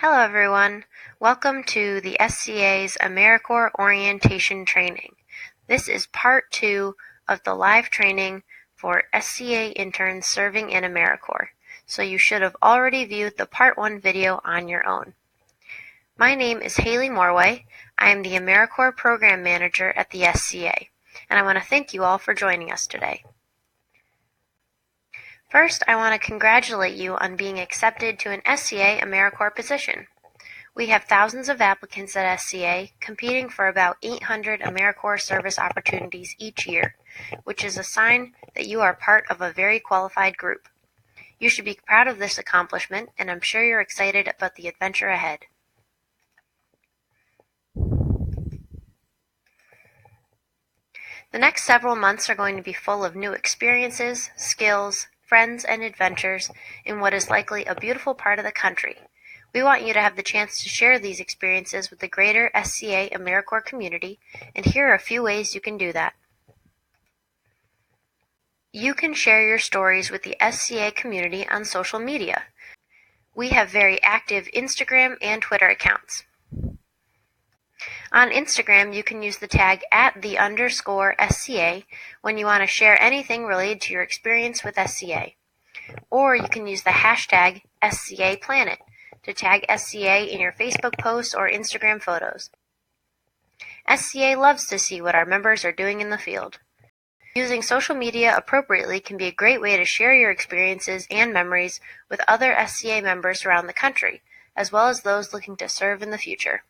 Hello everyone, welcome to the SCA's AmeriCorps Orientation Training. This is part 2 of the live training for SCA interns serving in AmeriCorps, so you should have already viewed the part 1 video on your own. My name is Haley Morway. I am the AmeriCorps Program Manager at the SCA, and I want to thank you all for joining us today. First, I want to congratulate you on being accepted to an SCA AmeriCorps position. We have thousands of applicants at SCA competing for about 800 AmeriCorps service opportunities each year, which is a sign that you are part of a very qualified group. You should be proud of this accomplishment, and I'm sure you're excited about the adventure ahead. The next several months are going to be full of new experiences, skills, friends, and adventures in what is likely a beautiful part of the country. We want you to have the chance to share these experiences with the greater SCA AmeriCorps community, and here are a few ways you can do that. You can share your stories with the SCA community on social media. We have very active Instagram and Twitter accounts. On Instagram, you can use the tag @_SCA when you want to share anything related to your experience with SCA. Or you can use the hashtag SCAPlanet to tag SCA in your Facebook posts or Instagram photos. SCA loves to see what our members are doing in the field. Using social media appropriately can be a great way to share your experiences and memories with other SCA members around the country, as well as those looking to serve in the future.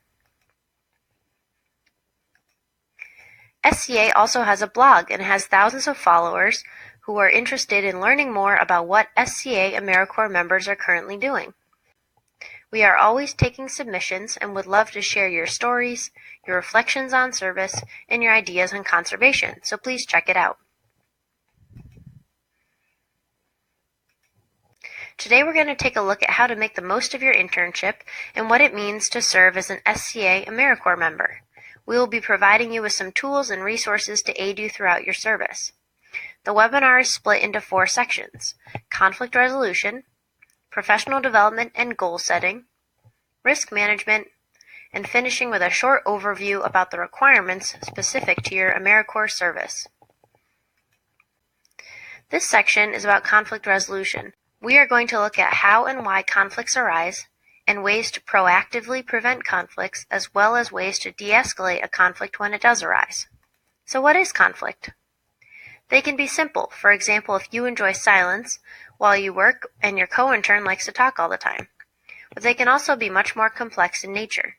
SCA also has a blog and has thousands of followers who are interested in learning more about what SCA AmeriCorps members are currently doing. We are always taking submissions and would love to share your stories, your reflections on service, and your ideas on conservation, so please check it out. Today we're going to take a look at how to make the most of your internship and what it means to serve as an SCA AmeriCorps member. We will be providing you with some tools and resources to aid you throughout your service. The webinar is split into 4 sections: conflict resolution, professional development and goal setting, risk management, and finishing with a short overview about the requirements specific to your AmeriCorps service. This section is about conflict resolution. We are going to look at how and why conflicts arise, and ways to proactively prevent conflicts, as well as ways to de-escalate a conflict when it does arise. So what is conflict? They can be simple. For example, if you enjoy silence while you work and your co-intern likes to talk all the time. But they can also be much more complex in nature.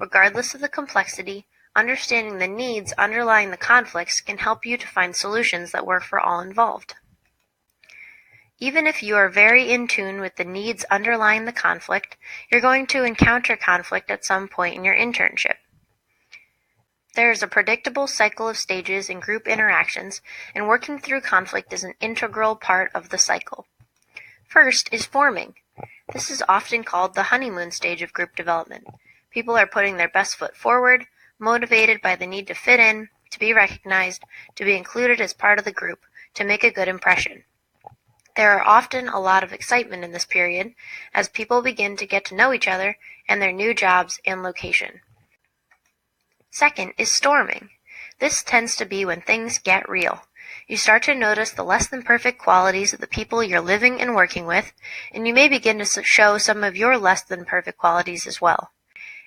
Regardless of the complexity, understanding the needs underlying the conflicts can help you to find solutions that work for all involved. Even if you are very in tune with the needs underlying the conflict, you're going to encounter conflict at some point in your internship. There is a predictable cycle of stages in group interactions, and working through conflict is an integral part of the cycle. First is forming. This is often called the honeymoon stage of group development. People are putting their best foot forward, motivated by the need to fit in, to be recognized, to be included as part of the group, to make a good impression. There are often a lot of excitement in this period as people begin to get to know each other and their new jobs and location. Second is storming. This tends to be when things get real. You start to notice the less than perfect qualities of the people you're living and working with, and you may begin to show some of your less than perfect qualities as well.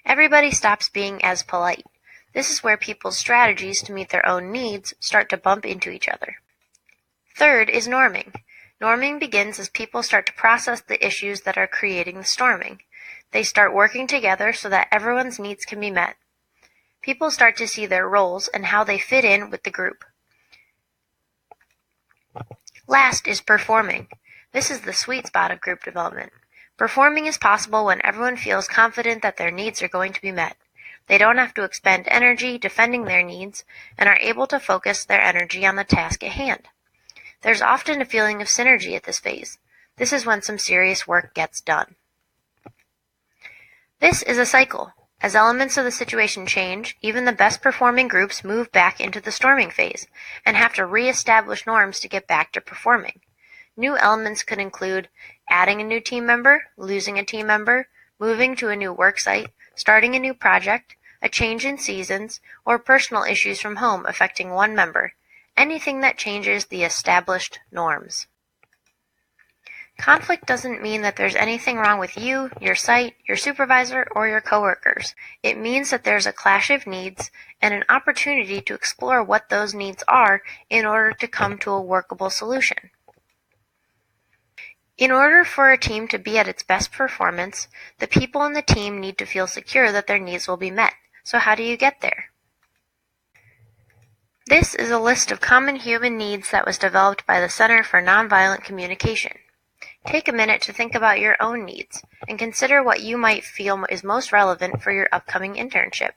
Everybody stops being as polite. This is where people's strategies to meet their own needs start to bump into each other. Third is norming. Norming begins as people start to process the issues that are creating the storming. They start working together so that everyone's needs can be met. People start to see their roles and how they fit in with the group. Last is performing. This is the sweet spot of group development. Performing is possible when everyone feels confident that their needs are going to be met. They don't have to expend energy defending their needs and are able to focus their energy on the task at hand. There's often a feeling of synergy at this phase. This is when some serious work gets done. This is a cycle. As elements of the situation change, even the best performing groups move back into the storming phase and have to re-establish norms to get back to performing. New elements could include adding a new team member, losing a team member, moving to a new work site, starting a new project, a change in seasons, or personal issues from home affecting one member, anything that changes the established norms. Conflict doesn't mean that there's anything wrong with you, your site, your supervisor, or your coworkers. It means that there's a clash of needs and an opportunity to explore what those needs are in order to come to a workable solution. In order for a team to be at its best performance, the people in the team need to feel secure that their needs will be met. So how do you get there? This is a list of common human needs that was developed by the Center for Nonviolent Communication. Take a minute to think about your own needs and consider what you might feel is most relevant for your upcoming internship.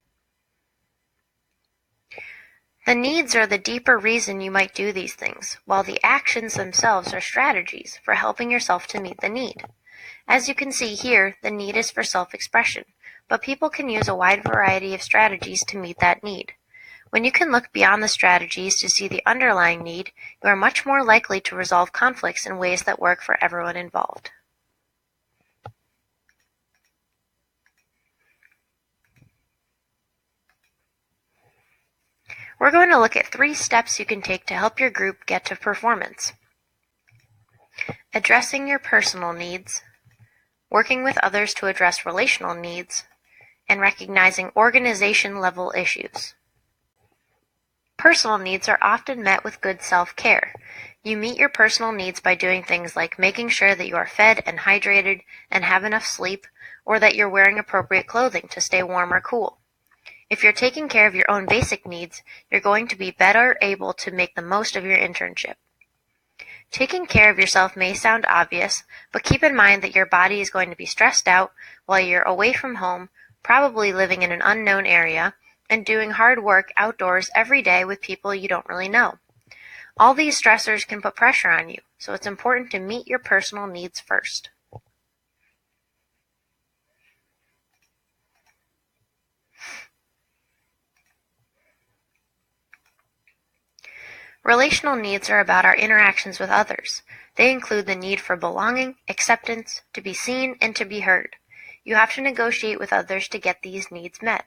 The needs are the deeper reason you might do these things, while the actions themselves are strategies for helping yourself to meet the need. As you can see here, the need is for self-expression, but people can use a wide variety of strategies to meet that need. When you can look beyond the strategies to see the underlying need, you are much more likely to resolve conflicts in ways that work for everyone involved. We're going to look at 3 steps you can take to help your group get to performance. Addressing your personal needs, working with others to address relational needs, and recognizing organization-level issues. Personal needs are often met with good self-care. You meet your personal needs by doing things like making sure that you are fed and hydrated and have enough sleep, or that you're wearing appropriate clothing to stay warm or cool. If you're taking care of your own basic needs, you're going to be better able to make the most of your internship. Taking care of yourself may sound obvious, but keep in mind that your body is going to be stressed out while you're away from home, probably living in an unknown area, and doing hard work outdoors every day with people you don't really know. All these stressors can put pressure on you, so it's important to meet your personal needs first. Relational needs are about our interactions with others. They include the need for belonging, acceptance, to be seen, and to be heard. You have to negotiate with others to get these needs met.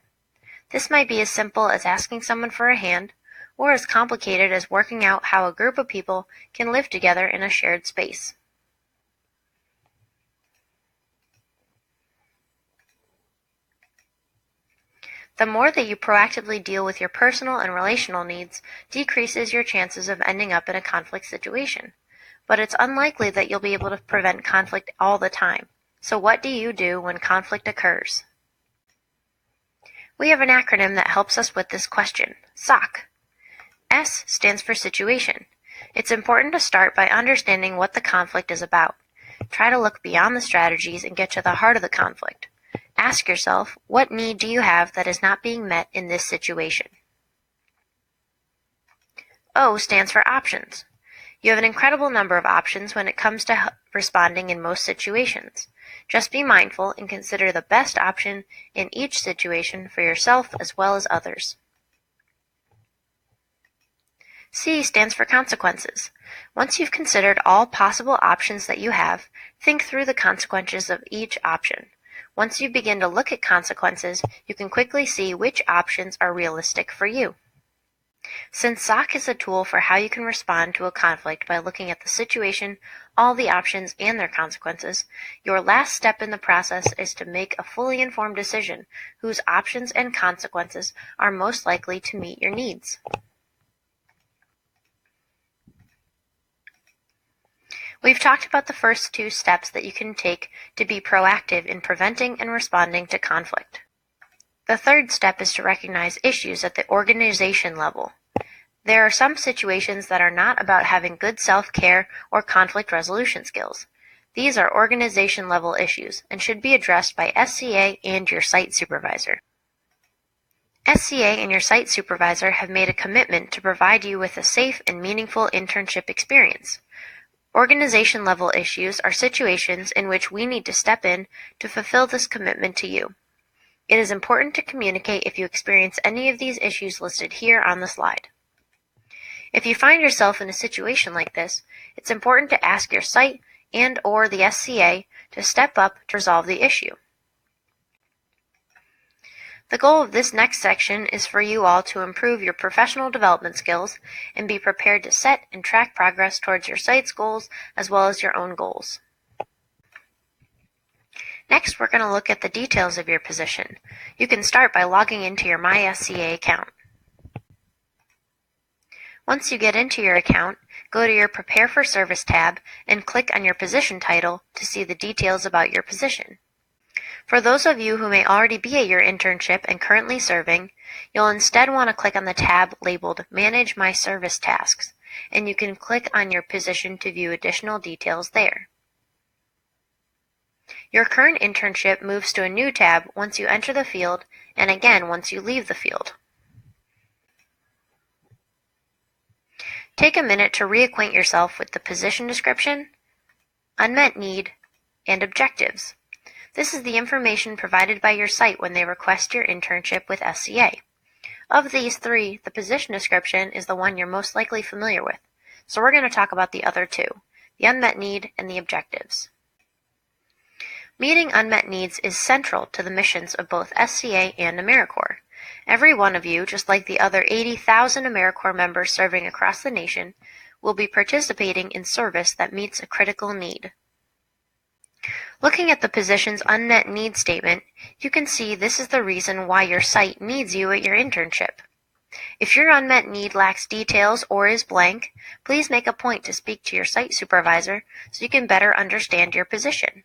This might be as simple as asking someone for a hand, or as complicated as working out how a group of people can live together in a shared space. The more that you proactively deal with your personal and relational needs decreases your chances of ending up in a conflict situation. But it's unlikely that you'll be able to prevent conflict all the time. So what do you do when conflict occurs? We have an acronym that helps us with this question, SOC. S stands for situation. It's important to start by understanding what the conflict is about. Try to look beyond the strategies and get to the heart of the conflict. Ask yourself, what need do you have that is not being met in this situation? O stands for options. You have an incredible number of options when it comes to responding in most situations. Just be mindful and consider the best option in each situation for yourself as well as others. C stands for consequences. Once you've considered all possible options that you have, think through the consequences of each option. Once you begin to look at consequences, you can quickly see which options are realistic for you. Since SOC is a tool for how you can respond to a conflict by looking at the situation, all the options, and their consequences, your last step in the process is to make a fully informed decision whose options and consequences are most likely to meet your needs. We've talked about the first 2 steps that you can take to be proactive in preventing and responding to conflict. The third step is to recognize issues at the organization level. There are some situations that are not about having good self-care or conflict resolution skills. These are organization-level issues and should be addressed by SCA and your site supervisor. SCA and your site supervisor have made a commitment to provide you with a safe and meaningful internship experience. Organization-level issues are situations in which we need to step in to fulfill this commitment to you. It is important to communicate if you experience any of these issues listed here on the slide. If you find yourself in a situation like this, it's important to ask your site and/or the SCA to step up to resolve the issue. The goal of this next section is for you all to improve your professional development skills and be prepared to set and track progress towards your site's goals as well as your own goals. Next, we're going to look at the details of your position. You can start by logging into your My SCA account. Once you get into your account, go to your Prepare for Service tab and click on your position title to see the details about your position. For those of you who may already be at your internship and currently serving, you'll instead want to click on the tab labeled Manage My Service Tasks, and you can click on your position to view additional details there. Your current internship moves to a new tab once you enter the field and again once you leave the field. Take a minute to reacquaint yourself with the position description, unmet need, and objectives. This is the information provided by your site when they request your internship with SCA. Of these three, the position description is the one you're most likely familiar with, so we're going to talk about the other two, the unmet need and the objectives. Meeting unmet needs is central to the missions of both SCA and AmeriCorps. Every one of you, just like the other 80,000 AmeriCorps members serving across the nation, will be participating in service that meets a critical need. Looking at the position's unmet need statement, you can see this is the reason why your site needs you at your internship. If your unmet need lacks details or is blank, please make a point to speak to your site supervisor so you can better understand your position.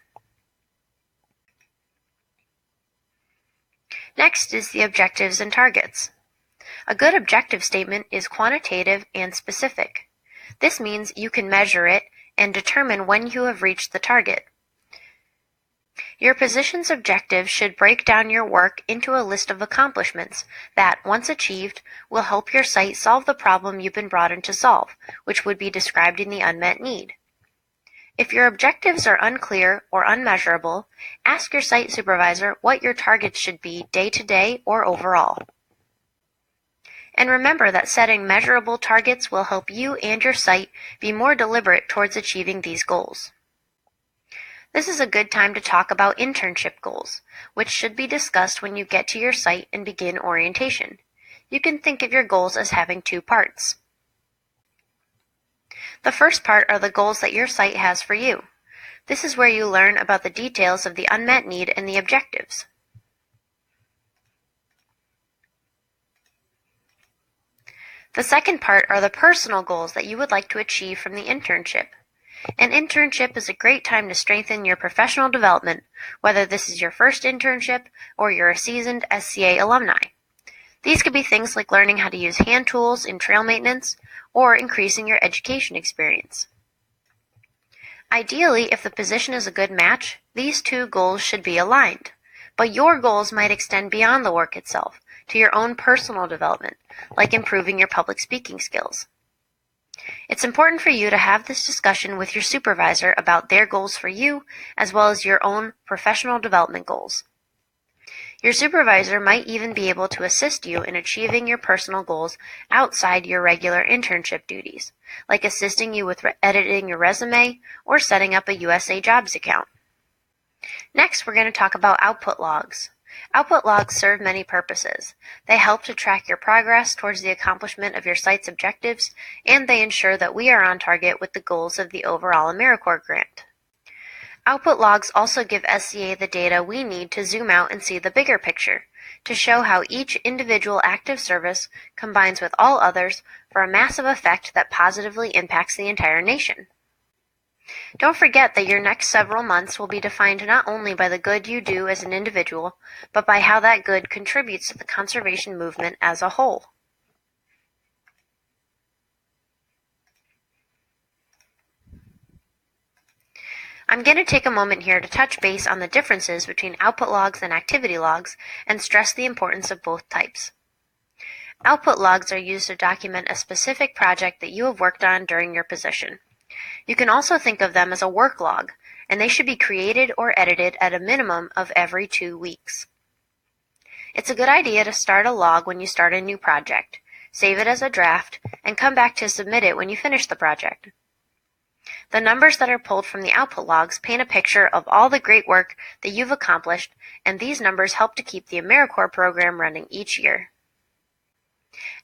Next is the objectives and targets. A good objective statement is quantitative and specific. This means you can measure it and determine when you have reached the target. Your position's objective should break down your work into a list of accomplishments that, once achieved, will help your site solve the problem you've been brought in to solve, which would be described in the unmet need. If your objectives are unclear or unmeasurable, ask your site supervisor what your targets should be day-to-day or overall. And remember that setting measurable targets will help you and your site be more deliberate towards achieving these goals. This is a good time to talk about internship goals, which should be discussed when you get to your site and begin orientation. You can think of your goals as having two parts. The first part are the goals that your site has for you. This is where you learn about the details of the unmet need and the objectives. The second part are the personal goals that you would like to achieve from the internship. An internship is a great time to strengthen your professional development, whether this is your first internship or you're a seasoned SCA alumni. These could be things like learning how to use hand tools in trail maintenance or increasing your education experience. Ideally, if the position is a good match, these two goals should be aligned, but your goals might extend beyond the work itself to your own personal development, like improving your public speaking skills. It's important for you to have this discussion with your supervisor about their goals for you, as well as your own professional development goals. Your supervisor might even be able to assist you in achieving your personal goals outside your regular internship duties, like assisting you with editing your resume or setting up a USA Jobs account. Next, we're going to talk about output logs. Output logs serve many purposes. They help to track your progress towards the accomplishment of your site's objectives, and they ensure that we are on target with the goals of the overall AmeriCorps grant. Output logs also give SCA the data we need to zoom out and see the bigger picture, to show how each individual active service combines with all others for a massive effect that positively impacts the entire nation. Don't forget that your next several months will be defined not only by the good you do as an individual, but by how that good contributes to the conservation movement as a whole. I'm going to take a moment here to touch base on the differences between output logs and activity logs and stress the importance of both types. Output logs are used to document a specific project that you have worked on during your position. You can also think of them as a work log, and they should be created or edited at a minimum of every 2 weeks. It's a good idea to start a log when you start a new project, save it as a draft, and come back to submit it when you finish the project. The numbers that are pulled from the output logs paint a picture of all the great work that you've accomplished, and these numbers help to keep the AmeriCorps program running each year.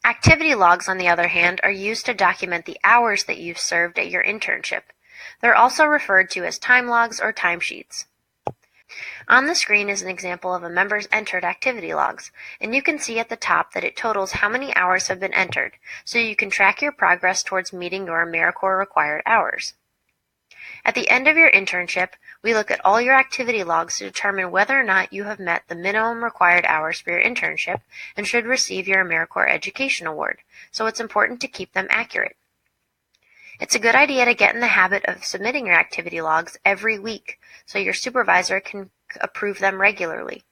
Activity logs, on the other hand, are used to document the hours that you've served at your internship. They're also referred to as time logs or timesheets. On the screen is an example of a member's entered activity logs, and you can see at the top that it totals how many hours have been entered, so you can track your progress towards meeting your AmeriCorps required hours. At the end of your internship, we look at all your activity logs to determine whether or not you have met the minimum required hours for your internship and should receive your AmeriCorps Education Award, so it's important to keep them accurate. It's a good idea to get in the habit of submitting your activity logs every week so your supervisor can approve them regularly.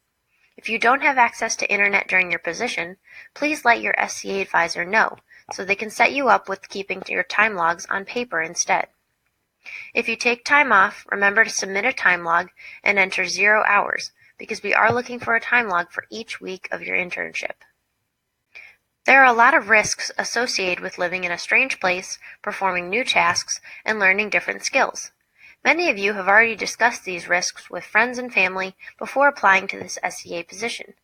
If you don't have access to internet during your position, please let your SCA advisor know so they can set you up with keeping your time logs on paper instead. If you take time off, remember to submit a time log and enter 0 hours, because we are looking for a time log for each week of your internship. There are a lot of risks associated with living in a strange place, performing new tasks, and learning different skills. Many of you have already discussed these risks with friends and family before applying to this SCA position.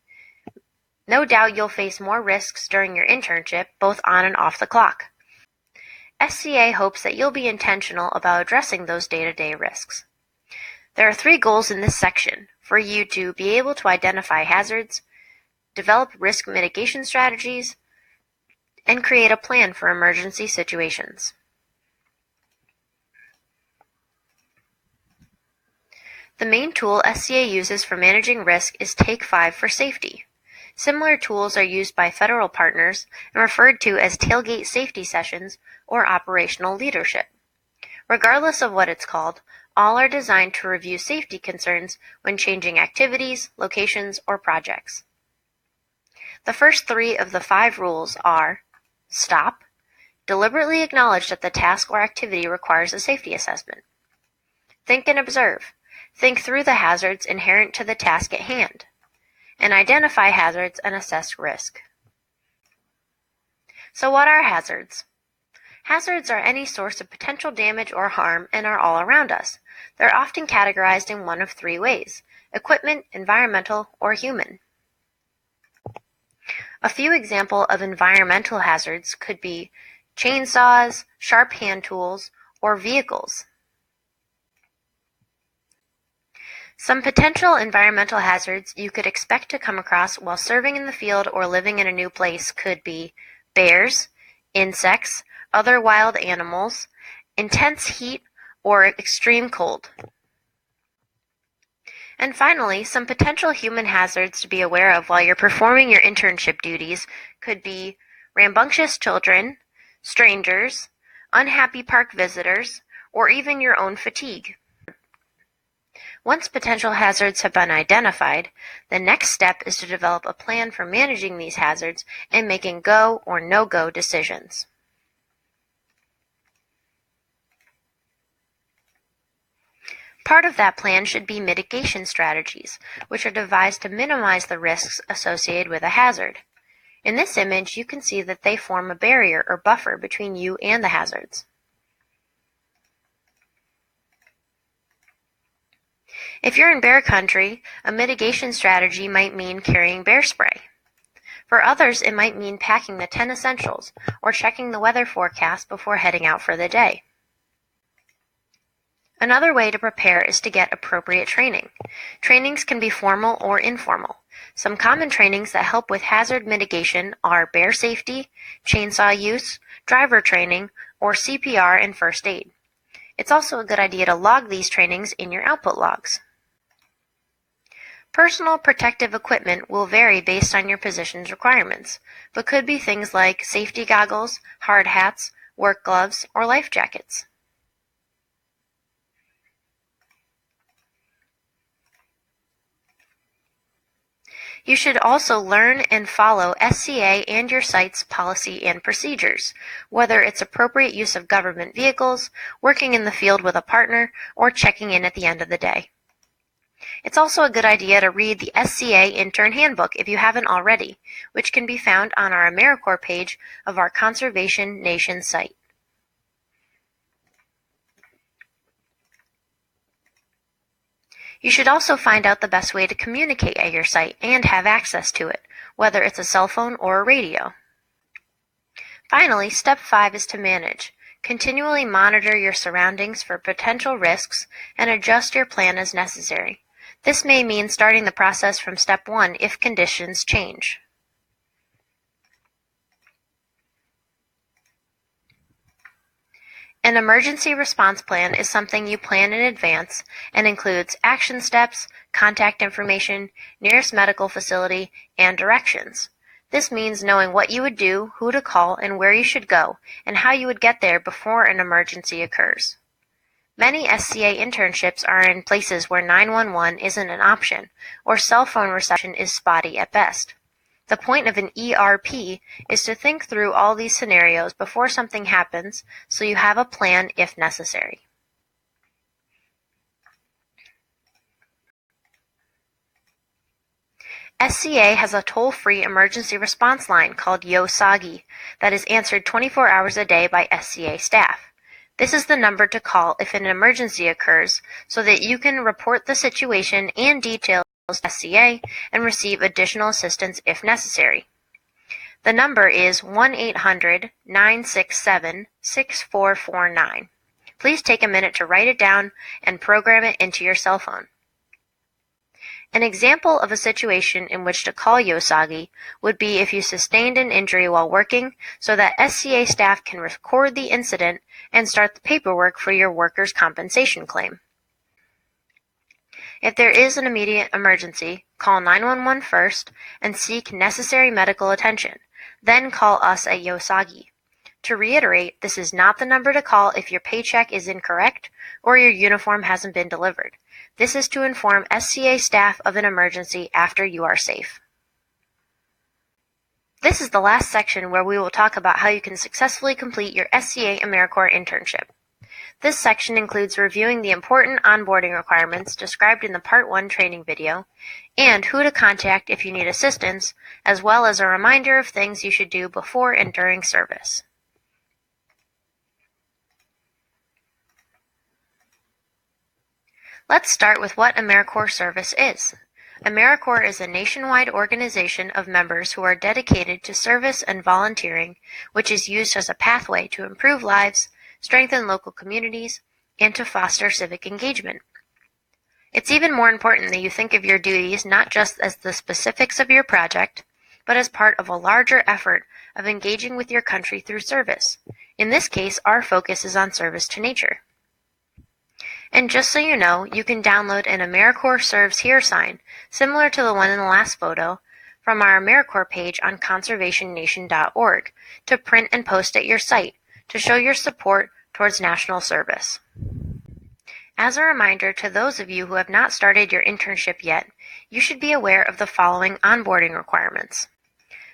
No doubt you'll face more risks during your internship, both on and off the clock. SCA hopes that you'll be intentional about addressing those day-to-day risks. There are 3 goals in this section: for you to be able to identify hazards, develop risk mitigation strategies, and create a plan for emergency situations. The main tool SCA uses for managing risk is Take 5 for safety. Similar tools are used by federal partners and referred to as tailgate safety sessions or operational leadership. Regardless of what it's called, all are designed to review safety concerns when changing activities, locations, or projects. The first 3 of the 5 rules are: stop, deliberately acknowledge that the task or activity requires a safety assessment. Think and observe. Think through the hazards inherent to the task at hand, and identify hazards and assess risk. So what are hazards? Hazards are any source of potential damage or harm and are all around us. They're often categorized in one of 3 ways: equipment, environmental, or human. A few examples of environmental hazards could be chainsaws, sharp hand tools, or vehicles. Some potential environmental hazards you could expect to come across while serving in the field or living in a new place could be bears, insects, other wild animals, intense heat, or extreme cold. And finally, some potential human hazards to be aware of while you're performing your internship duties could be rambunctious children, strangers, unhappy park visitors, or even your own fatigue. Once potential hazards have been identified, the next step is to develop a plan for managing these hazards and making go or no-go decisions. Part of that plan should be mitigation strategies, which are devised to minimize the risks associated with a hazard. In this image, you can see that they form a barrier or buffer between you and the hazards. If you're in bear country, a mitigation strategy might mean carrying bear spray. For others, it might mean packing the 10 essentials or checking the weather forecast before heading out for the day. Another way to prepare is to get appropriate training. Trainings can be formal or informal. Some common trainings that help with hazard mitigation are bear safety, chainsaw use, driver training, or CPR and first aid. It's also a good idea to log these trainings in your output logs. Personal protective equipment will vary based on your position's requirements, but could be things like safety goggles, hard hats, work gloves, or life jackets. You should also learn and follow SCA and your site's policy and procedures, whether it's appropriate use of government vehicles, working in the field with a partner, or checking in at the end of the day. It's also a good idea to read the SCA Intern Handbook if you haven't already, which can be found on our AmeriCorps page of our Conservation Nation site. You should also find out the best way to communicate at your site and have access to it, whether it's a cell phone or a radio. Finally, step 5 is to manage. Continually monitor your surroundings for potential risks and adjust your plan as necessary. This may mean starting the process from step 1 if conditions change. An emergency response plan is something you plan in advance and includes action steps, contact information, nearest medical facility, and directions. This means knowing what you would do, who to call, and where you should go, and how you would get there before an emergency occurs. Many SCA internships are in places where 911 isn't an option, or cell phone reception is spotty at best. The point of an ERP is to think through all these scenarios before something happens so you have a plan if necessary. SCA has a toll-free emergency response line called YOSAGI that is answered 24 hours a day by SCA staff. This is the number to call if an emergency occurs so that you can report the situation and details to SCA and receive additional assistance if necessary. The number is 1-800-967-6449. Please take a minute to write it down and program it into your cell phone. An example of a situation in which to call YOSAGI would be if you sustained an injury while working so that SCA staff can record the incident and start the paperwork for your workers' compensation claim. If there is an immediate emergency, call 911 first and seek necessary medical attention. Then call us at YOSAGI. To reiterate, this is not the number to call if your paycheck is incorrect or your uniform hasn't been delivered. This is to inform SCA staff of an emergency after you are safe. This is the last section where we will talk about how you can successfully complete your SCA AmeriCorps internship. This section includes reviewing the important onboarding requirements described in the Part 1 training video, and who to contact if you need assistance, as well as a reminder of things you should do before and during service. Let's start with what AmeriCorps service is. AmeriCorps is a nationwide organization of members who are dedicated to service and volunteering, which is used as a pathway to improve lives, strengthen local communities, and to foster civic engagement. It's even more important that you think of your duties not just as the specifics of your project, but as part of a larger effort of engaging with your country through service. In this case, our focus is on service to nature. And just so you know, you can download an AmeriCorps Serves Here sign, similar to the one in the last photo, from our AmeriCorps page on conservationnation.org to print and post at your site to show your support towards national service. As a reminder to those of you who have not started your internship yet, you should be aware of the following onboarding requirements.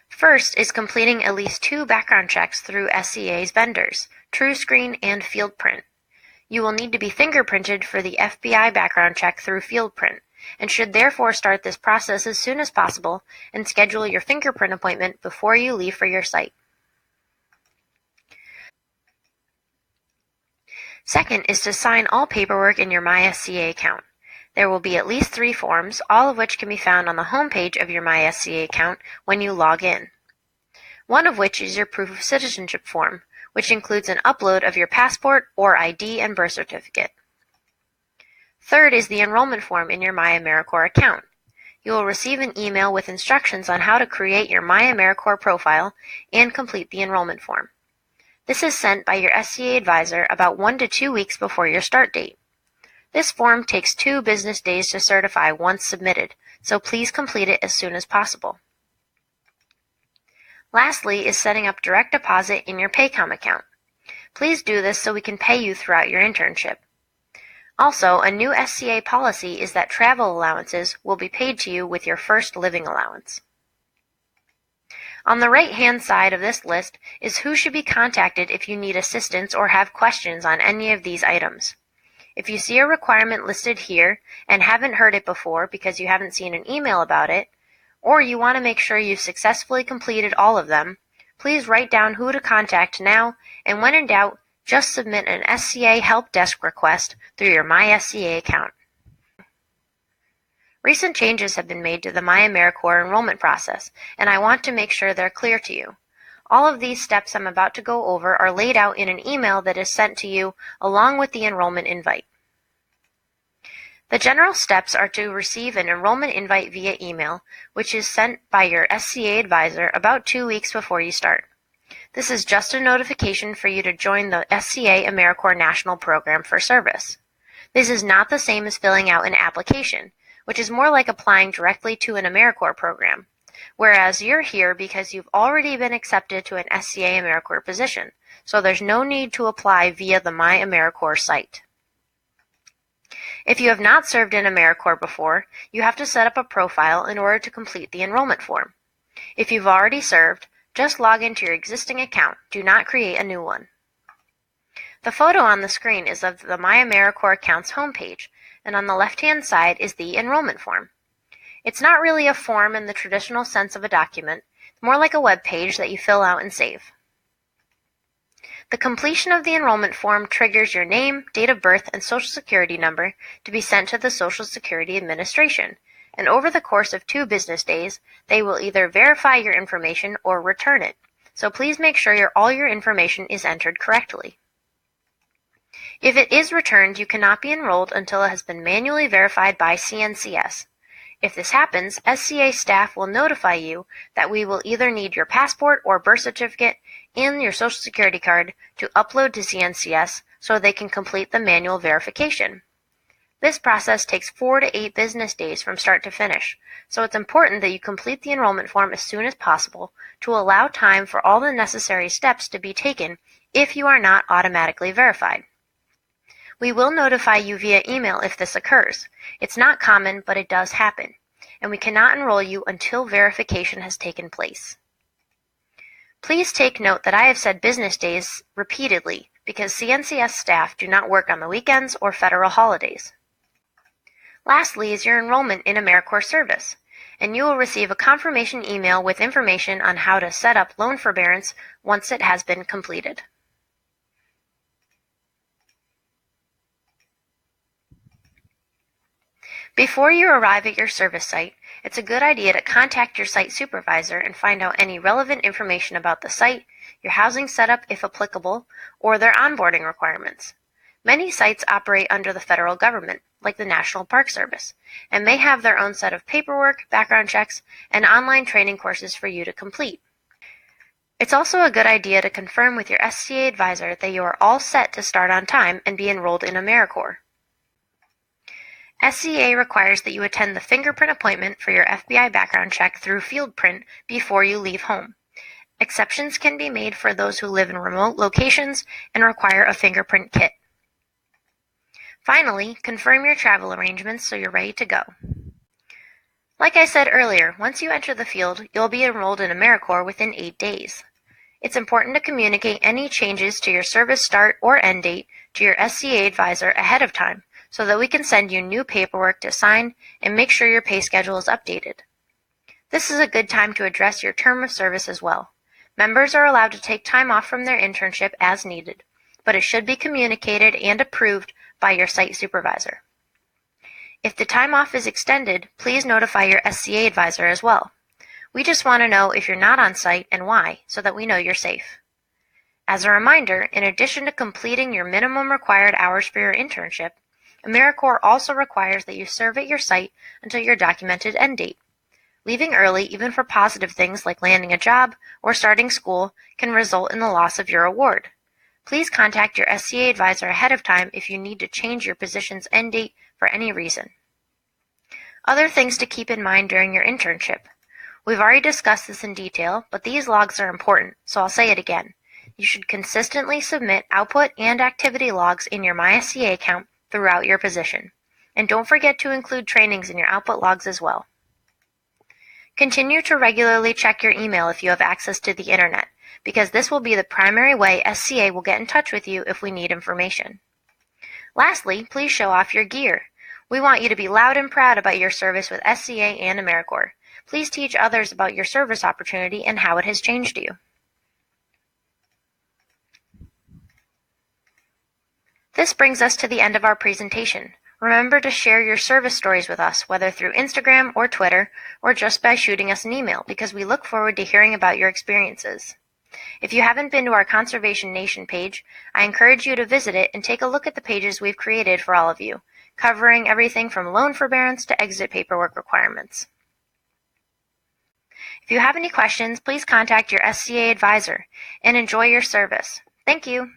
First is completing at least 2 background checks through SCA's vendors, TrueScreen and FieldPrint. You will need to be fingerprinted for the FBI background check through FieldPrint, and should therefore start this process as soon as possible and schedule your fingerprint appointment before you leave for your site. Second is to sign all paperwork in your MySCA account. There will be at least 3 forms, all of which can be found on the home page of your MySCA account when you log in. One of which is your proof of citizenship form, which includes an upload of your passport or ID and birth certificate. Third is the enrollment form in your MyAmeriCorps account. You will receive an email with instructions on how to create your MyAmeriCorps profile and complete the enrollment form. This is sent by your SCA advisor about 1 to 2 weeks before your start date. This form takes 2 business days to certify once submitted, so please complete it as soon as possible. Lastly is setting up direct deposit in your Paycom account. Please do this so we can pay you throughout your internship. Also, a new SCA policy is that travel allowances will be paid to you with your first living allowance. On the right-hand side of this list is who should be contacted if you need assistance or have questions on any of these items. If you see a requirement listed here and haven't heard it before because you haven't seen an email about it, or you want to make sure you've successfully completed all of them, please write down who to contact now, and when in doubt, just submit an SCA help desk request through your MySCA account. Recent changes have been made to the AmeriCorps enrollment process, and I want to make sure they're clear to you. All of these steps I'm about to go over are laid out in an email that is sent to you along with the enrollment invite. The general steps are to receive an enrollment invite via email, which is sent by your SCA advisor about 2 weeks before you start. This is just a notification for you to join the SCA AmeriCorps National Program for Service. This is not the same as filling out an application, which is more like applying directly to an AmeriCorps program, whereas you're here because you've already been accepted to an SCA AmeriCorps position, so there's no need to apply via the My AmeriCorps site. If you have not served in AmeriCorps before, you have to set up a profile in order to complete the enrollment form. If you've already served, just log into your existing account. Do not create a new one. The photo on the screen is of the My AmeriCorps account's homepage, and on the left-hand side is the enrollment form. It's not really a form in the traditional sense of a document, more like a web page that you fill out and save. The completion of the enrollment form triggers your name, date of birth, and Social Security number to be sent to the Social Security Administration, and over the course of 2 business days, they will either verify your information or return it, so please make sure all your information is entered correctly. If it is returned, you cannot be enrolled until it has been manually verified by CNCS. If this happens, SCA staff will notify you that we will either need your passport or birth certificate and your Social Security card to upload to CNCS so they can complete the manual verification. This process takes 4 to 8 business days from start to finish, so it's important that you complete the enrollment form as soon as possible to allow time for all the necessary steps to be taken if you are not automatically verified. We will notify you via email if this occurs. It's not common, but it does happen, and we cannot enroll you until verification has taken place. Please take note that I have said business days repeatedly because CNCS staff do not work on the weekends or federal holidays. Lastly is your enrollment in AmeriCorps service, and you will receive a confirmation email with information on how to set up loan forbearance once it has been completed. Before you arrive at your service site, it's a good idea to contact your site supervisor and find out any relevant information about the site, your housing setup if applicable, or their onboarding requirements. Many sites operate under the federal government, like the National Park Service, and may have their own set of paperwork, background checks, and online training courses for you to complete. It's also a good idea to confirm with your SCA advisor that you are all set to start on time and be enrolled in AmeriCorps. SCA requires that you attend the fingerprint appointment for your FBI background check through FieldPrint before you leave home. Exceptions can be made for those who live in remote locations and require a fingerprint kit. Finally, confirm your travel arrangements so you're ready to go. Like I said earlier, once you enter the field, you'll be enrolled in AmeriCorps within 8 days. It's important to communicate any changes to your service start or end date to your SCA advisor ahead of time, so that we can send you new paperwork to sign and make sure your pay schedule is updated. This is a good time to address your term of service as well. Members are allowed to take time off from their internship as needed, but it should be communicated and approved by your site supervisor. If the time off is extended, please notify your SCA advisor as well. We just want to know if you're not on site and why, so that we know you're safe. As a reminder, in addition to completing your minimum required hours for your internship, AmeriCorps also requires that you serve at your site until your documented end date. Leaving early, even for positive things like landing a job or starting school, can result in the loss of your award. Please contact your SCA advisor ahead of time if you need to change your position's end date for any reason. Other things to keep in mind during your internship. We've already discussed this in detail, but these logs are important, so I'll say it again. You should consistently submit output and activity logs in your MySCA account throughout your position. And don't forget to include trainings in your output logs as well. Continue to regularly check your email if you have access to the internet, because this will be the primary way SCA will get in touch with you if we need information. Lastly, please show off your gear. We want you to be loud and proud about your service with SCA and AmeriCorps. Please teach others about your service opportunity and how it has changed you. This brings us to the end of our presentation. Remember to share your service stories with us, whether through Instagram or Twitter, or just by shooting us an email, because we look forward to hearing about your experiences. If you haven't been to our Conservation Nation page, I encourage you to visit it and take a look at the pages we've created for all of you, covering everything from loan forbearance to exit paperwork requirements. If you have any questions, please contact your SCA advisor and enjoy your service. Thank you.